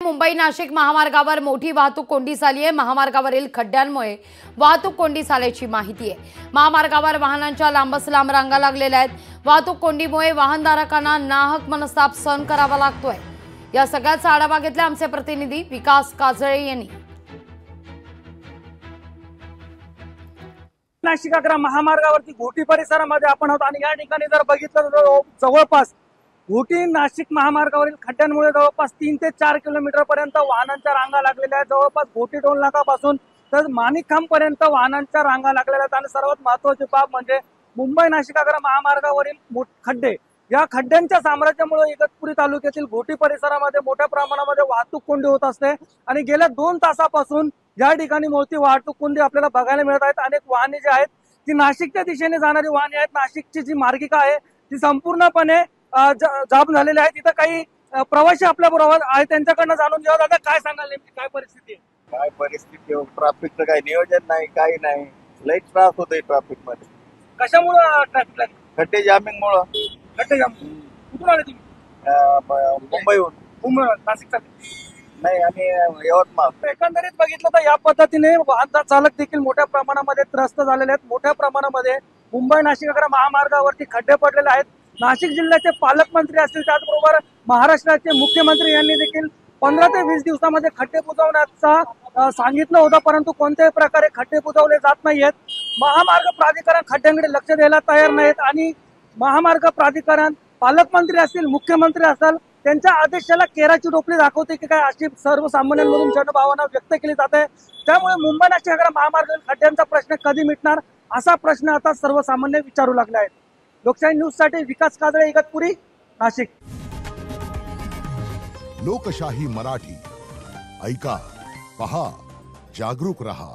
मुंबई नाशिक महामार्गावर मोठी वाहतूक कोंडी झाली आहे। महामार्गावरील खड्ड्यांमुळे वाहतूक कोंडी झाल्याची माहिती आहे। महामार्गावर वाहनांच्या लांबच लांब रांगा लागलेल्या आहेत। वाहतूक कोंडीमुळे वाहनधारकांना नाहक मनस्ताप सहन करावा लागतोय। या सगळ्याचा आढावा घेतला आमचे प्रतिनिधी विकास काजळे यांनी। नाशिक अकरा महामार्गावरती घोटी परिसरामध्ये आपण आहोत आणि या ठिकाणी जर बघितलं तर जवळपास घोटी नाशिक महामार्गावरील खड्ड्यांमुळे जवळपास 3 ते 4 किलोमीटर पर्यंत वाहनांच्या रांगा लागलेल्या आहेत। जवळपास घोटी टोल नाकापासून तर माणिकखांब पर्यंत वाहनांच्या रांगा लागलेल्या आहेत आणि सर्वात महत्त्वाची बाब म्हणजे मुंबई नाशिक अकरा महामार्गावरील खड्डे। या खड्ड्यांच्या साम्राज्यामुळे इगतपुरी तालुक्यातील घोटी परिसरामध्ये मोठ्या प्रमाणामध्ये वाहतूक कोंडी होत असते आणि गेल्या 2 तासापासून या ठिकाणी मोठी वाहतूक कोंडी आपल्याला बघायला मिळत आहेत। अनेक वाहने जी आहेत ती नाशिकच्या दिशेने जाणारी वाहने आहेत। नाशिकची जी मार्गिका आहे ती संपूर्णपणे जाम झालेली आहे। तिथं काही प्रवासी आपल्या बरोबर आहेत, त्यांच्याकडनं जाणून घेऊया। दादा काय सांगाल, नेमकी काय परिस्थिती आहे? काय परिस्थिती आहे? ट्रॅफिकचं काही नियोजन नाही, काही नाही, लई त्रास होतोय ट्रॅफिक मध्ये। कशामुळे ट्रॅफिक लागली? खड्डे जामिंग मुळे। खड्डे जाम कुठून आले तुम्ही? मुंबईहून। मुंबईहून नाशिकचा नाही, आम्ही यवतमाळ। एकंदरीत बघितलं तर या पद्धतीने वाहन चालक देखील मोठ्या प्रमाणामध्ये त्रस्त झालेले आहेत। मोठ्या प्रमाणामध्ये मुंबई नाशिक अकरा महामार्गावरती खड्डे पडलेले आहेत। नाशिक जिल्ह्याचे पालकमंत्री असतील, त्याचबरोबर महाराष्ट्राचे मुख्यमंत्री यांनी देखील 15 ते 20 दिवसामध्ये खड्डे बुजवण्याचा सांगितलं होतं, परंतु कोणत्याही प्रकारे खड्डे बुजवले जात नाहीयेत। महामार्ग प्राधिकरण खड्ड्यांकडे लक्ष द्यायला तयार नाहीत आणि महामार्ग प्राधिकरण पालकमंत्री असतील, मुख्यमंत्री असतील, त्यांच्या आदेशाला केराची टोपली दाखवते की काय अशी सर्वसामान्यांमधून जनभावना व्यक्त केली जाते। त्यामुळे मुंबई नाशिक अकरा महामार्ग खड्ड्यांचा प्रश्न कधी मिटणार असा प्रश्न आता सर्वसामान्य विचारू लागले आहेत। लोकशाही न्यूज साठी विकास काजळे, इगतपुरी, नाशिक। लोकशाही मराठी ऐका, पहा, जागरूक रहा।